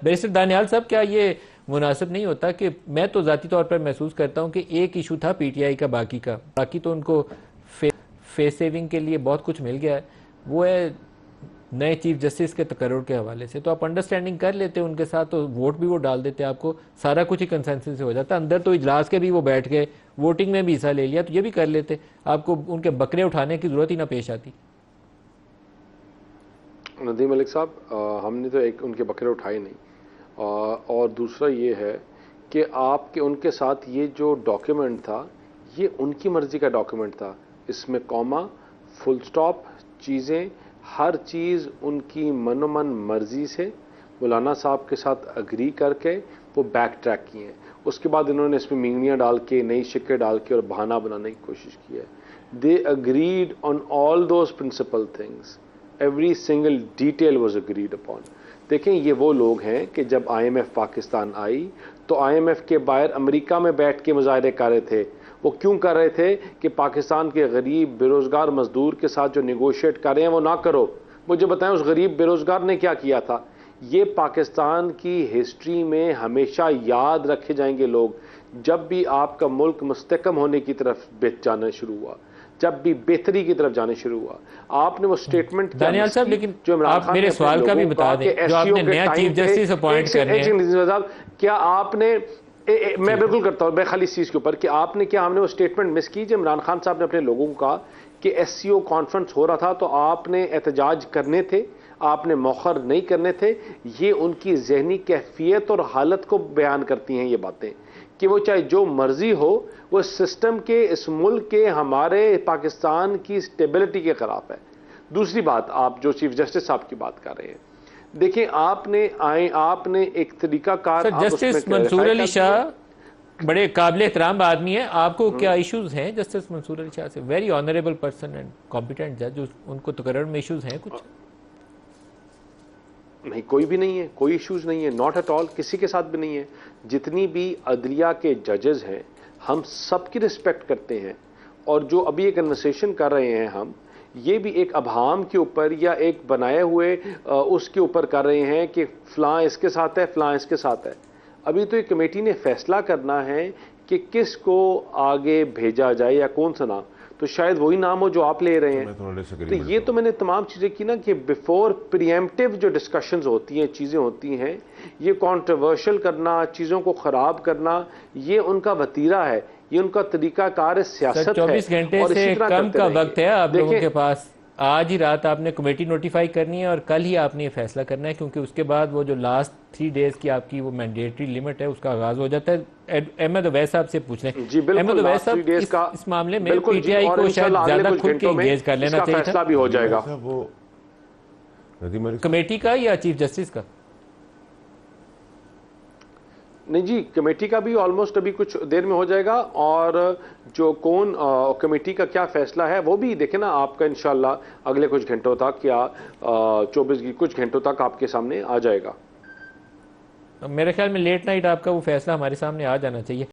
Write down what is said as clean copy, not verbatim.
Barrister Daniyal साहब, क्या ये मुनासिब नहीं होता कि मैं तो ज़ाती तौर पर महसूस करता हूँ कि एक इशू था पीटीआई का, बाकी तो उनको फेस सेविंग के लिए बहुत कुछ मिल गया है, वो है नए चीफ जस्टिस के तकर्रुर के हवाले से। तो आप अंडरस्टैंडिंग कर लेते उनके साथ, तो वोट भी वो डाल देते, आपको सारा कुछ ही कंसेंसस से हो जाता। अंदर तो इजलास के भी वो बैठ गए, वोटिंग में भी हिस्सा ले लिया, तो ये भी कर लेते, आपको उनके बकरे उठाने की जरूरत ही ना पेश आती। नदीम मलिक साहब, हमने तो एक उनके बकरे उठाए नहीं, और दूसरा ये है कि आपके उनके साथ ये जो डॉक्यूमेंट था, ये उनकी मर्जी का डॉक्यूमेंट था। इसमें कॉमा, फुल स्टॉप, चीज़ें, हर चीज़ उनकी मनोमन मर्जी से मौलाना साहब के साथ अग्री करके वो बैक ट्रैक किए हैं। उसके बाद इन्होंने इसमें मीनियाँ डाल के, नई शिक्के डाल के और बहाना बनाने की कोशिश की है। They agreed on all those principle things, every single detail was agreed upon. देखें, ये वो लोग हैं कि जब IMF पाकिस्तान आई तो IMF के बाहर अमेरिका में बैठ के मुजाहरे कर रहे थे। वो क्यों कर रहे थे कि पाकिस्तान के गरीब बेरोज़गार मजदूर के साथ जो निगोशिएट कर रहे हैं वो ना करो। मुझे बताएं, उस गरीब बेरोज़गार ने क्या किया था? ये पाकिस्तान की हिस्ट्री में हमेशा याद रखे जाएंगे लोग। जब भी आपका मुल्क मुस्तकम होने की तरफ जाना शुरू हुआ, जब भी बेहतरी की तरफ जाने शुरू हुआ, आपने वो स्टेटमेंट दानियाल साहब, लेकिन जो आप मेरे सवाल का भी बता दें, जो आपने नया चीफ जस्टिस अपॉइंट करने हैं, क्या आपने मैं बिल्कुल करता हूं, मैं खाली इस चीज के ऊपर कि आपने क्या, हमने वो स्टेटमेंट मिस की जब इमरान खान साहब ने अपने लोगों को कहा कि SCO कॉन्फ्रेंस हो रहा था तो आपने एहतजाज करने थे, आपने मौखर नहीं करने थे। ये उनकी जहनी कैफियत और हालत को बयान करती हैं ये बातें, कि वो चाहे जो मर्जी हो, वो सिस्टम के, इस मुल्क के, हमारे पाकिस्तान की स्टेबिलिटी के खिलाफ है। दूसरी बात, आप जो चीफ जस्टिस साहब की बात कर रहे हैं, देखिए आपने एक तरीकाकार, जस्टिस मंसूर अली शाह बड़े काबिल एहतराम आदमी है, आपको क्या इश्यूज हैं जस्टिस मंसूर अली शाह से? Very honourable person and competent जज, उनको तकर्रुर में इश्यूज हैं कुछ? नहीं, कोई भी नहीं है, कोई इश्यूज नहीं है, नॉट एट ऑल, किसी के साथ भी नहीं है। जितनी भी अदलिया के जजेस हैं, हम सबकी रिस्पेक्ट करते हैं, और जो अभी एक कन्वर्सेशन कर रहे हैं हम, ये भी एक अभाम के ऊपर या एक बनाए हुए उसके ऊपर कर रहे हैं कि फलां इसके साथ है, फलां इसके साथ है। अभी तो एक कमेटी ने फैसला करना है कि किस को आगे भेजा जाए या कौन सा नाम, तो शायद वही नाम हो जो आप ले रहे हैं। तो ये तो मैंने तमाम चीज़ें की ना कि बिफोर प्रीएम्प्टिव जो डिस्कशंस होती हैं, चीज़ें होती हैं, ये कंट्रोवर्शियल करना, चीज़ों को ख़राब करना, ये उनका वतीरा है, ये उनका तरीकाकार है, सियासत है। 24 घंटे से कम का वक्त है आप लोगों के पास। आज ही रात आपने कमेटी नोटिफाई करनी है और कल ही आपने ये फैसला करना है, क्योंकि उसके बाद वो जो लास्ट 3 डेज की आपकी वो मैंडेटरी लिमिट है, उसका आगाज हो जाता है। अहमद उवैस साहब से पूछ लें। अहमद उवैस साहब, इस मामले में पीटीआई को शायद ज्यादा खुल के इंगेज कर लेना चाहिए था। भी हो जाएगा वो कमेटी का या चीफ जस्टिस का? नहीं जी, कमेटी का भी ऑलमोस्ट अभी कुछ देर में हो जाएगा, और जो कौन कमेटी का क्या फैसला है वो भी देखें ना, आपका इंशाल्लाह अगले कुछ घंटों तक या 24 कुछ घंटों तक आपके सामने आ जाएगा। मेरे ख्याल में लेट नाइट आपका वो फैसला हमारे सामने आ जाना चाहिए।